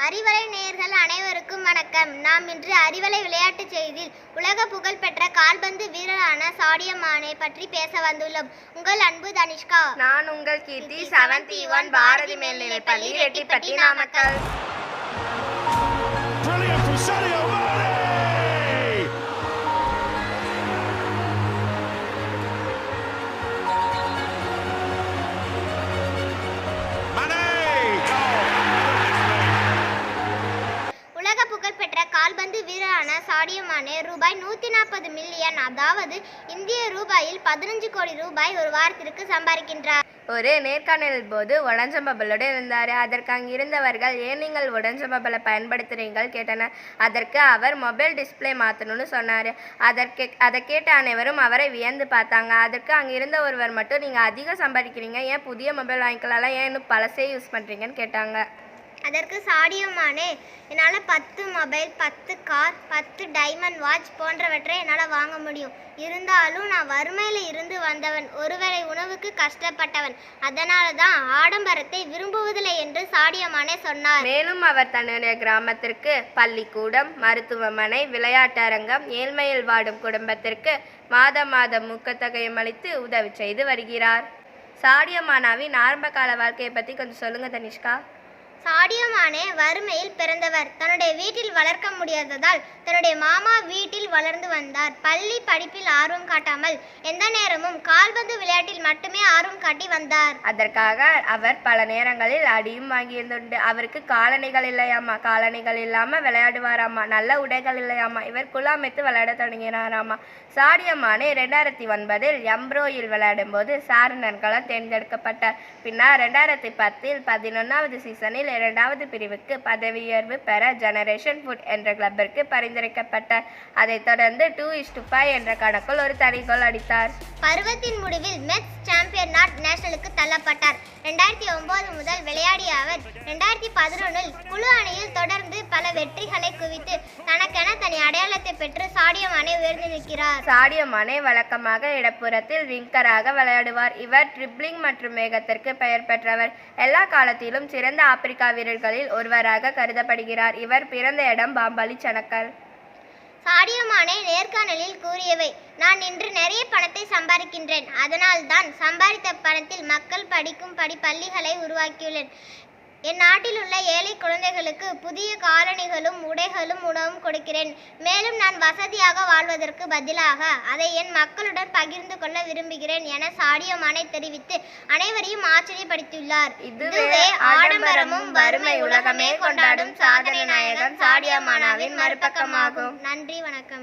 அறிவலை நேயர்கள் அனைவருக்கும் வணக்கம். நாம் இன்று அறிவலை விளையாட்டுச் செய்தியில் உலக புகழ்பெற்ற கால்பந்து வீரரான சாடியோ மானே பற்றி பேச வந்துள்ளோம். உங்கள் அன்பு தனிஷ்கா. நான் உங்கள் கீர்த்தி. 7th E1 பாரதி மேல்நிலைப்பள்ளி, ரெட்டிப்பட்டி, நாமக்கல். உலக புகழ்பெற்ற கால்பந்து வீரரான சாடியோ மானே ரூபாய் 140 மில்லியன், அதாவது இந்திய ரூபாயில் 15 கோடி ரூபாய் ஒரு வாரத்திற்கு சம்பாதிக்கின்றார். ஒரு நேர்காணலில் போது உடஞ்ச பபலோடு இருந்தார். அதற்கு அங்கிருந்தவர்கள் ஏன் நீங்கள் உடஞ்ச பபலை பயன்படுத்துறீங்கள் கேட்டனர். அதற்கு அவர் மொபைல் டிஸ்பிளே மாற்றணும்னு சொன்னார். அதை கேட்ட அனைவரும் அவரை வியந்து பார்த்தாங்க. அதற்கு அங்கே இருந்த ஒருவர் மட்டும் நீங்கள் அதிகம் சம்பாதிக்கிறீங்க, ஏன் புதிய மொபைல் வாங்கிக்கலாம், ஏன் இன்னும் பழசே யூஸ் பண்ணுறீங்கன்னு கேட்டாங்க. அதற்கு சாடியோ மானே, என்னால் 10 மொபைல், 10 கார், 10 டைமண்ட் வாட்ச் போன்றவற்றை என்னால் வாங்க முடியும். இருந்தாலும் நான் வறுமையில் இருந்து வந்தவன், ஒருவேளை உணவுக்கு கஷ்டப்பட்டவன். அதனால தான் ஆடம்பரத்தை விரும்புவதில்லை என்று சாடியோ மானே சொன்னார். மேலும் அவர் தன்னுடைய கிராமத்திற்கு பள்ளிக்கூடம், மருத்துவமனை, விளையாட்டரங்கம், ஏழ்மையில் வாடும் குடும்பத்திற்கு மாதம் ஊக்கத்தொகையும் அளித்து உதவி செய்து வருகிறார். சாடியோ மானாவின் ஆரம்ப கால வாழ்க்கையை பற்றி கொஞ்சம் சொல்லுங்க தனிஷ்கா. சாடியோ மானே வறுமையில் பிறந்தவர். தன்னுடைய வீட்டில் வளர்க்க முடியாததால் தன்னுடைய மாமா வீட்டில் வளர்ந்து வந்தார். பள்ளி படிப்பில் ஆர்வம் காட்டாமல் எந்த நேரமும் கால்பந்து விளையாட்டில் மட்டுமே ஆர்வம் காட்டி வந்தார். அதற்காக அவர் பல நேரங்களில் அடியும் வாங்கியிருந்துண்டு. அவருக்கு காலணிகள் இல்லையாமா, காலணிகள் இல்லாமல் விளையாடுவாராமா, நல்ல உடைகள் இல்லையாமா, இவர் குழாமைத்து விளையாட தொடங்கினாராமா. சாடியோ மானே 2009 எம்ப்ரோயில் விளையாடும் போது சாரணர்களால் தேர்ந்தெடுக்கப்பட்டார். பின்னர் 2010 11வது சீசனில் 2வது பிரிவுக்கு பதவி உயர்வு பெற ஜெனரேஷன் ஃபுட் என்ற கிளப்பிற்கு பரிந்துரைக்கப்பட்டார். அதைத் தொடர்ந்து 2:5 என்ற கணக்கில் ஒரு தனி கோல் அடித்தார். பருவத்தின் முடிவில் மெட்ஸ் சாம்பியன் நேஷனலுக்கு தள்ளப்பட்டார். 2009 முதல் விளையாடிய அவர் 2011 குழு அணியில் தொடர்ந்து பல வெற்றிகளை குவித்து தனக்கென தனி அடையாளத்தை பெற்று சாடியோ மானே உயர்ந்து நிற்கிறார். சாடியோ மானே வழக்கமாக இடப்புறத்தில் விங்கராக விளையாடுவார். இவர் ட்ரிப்ளிங் மற்றும் வேகத்திற்கு பெயர் பெற்றவர். எல்லா காலத்திலும் சிறந்த ஆப்பிரிக்கா வீரர்களில் ஒருவராக கருதப்படுகிறார். இவர் பிறந்த இடம் பாம்பாலி, சனக்கல். சாடியோ மானே நேர்காணலில் கூறியவை: நான் இன்று நிறைய பணத்தை சம்பாதிக்கின்றேன். அதனால் தான் சம்பாதித்த பணத்தில் மக்கள் படிக்கும் பள்ளிகளை உருவாக்கியுள்ளேன். என் நாட்டில் உள்ள ஏழை குழந்தைகளுக்கு புதிய காலணிகளும் உடைகளும் உணவும் கொடுக்கிறேன். மேலும் நான் வசதியாக வாழ்வதற்கு பதிலாக அதை என் மக்களுடன் பகிர்ந்து கொள்ள விரும்புகிறேன் என சாடியோ மானே தெரிவித்து அனைவரையும் ஆச்சரியப்படுத்தியுள்ளார். இதுவே ஆடம்பரமும் வறுமை உலகமே கொண்டாடும் சாதனை நாயகன் சாடியோ மானாவின் மறுபக்கமாகும். நன்றி, வணக்கம்.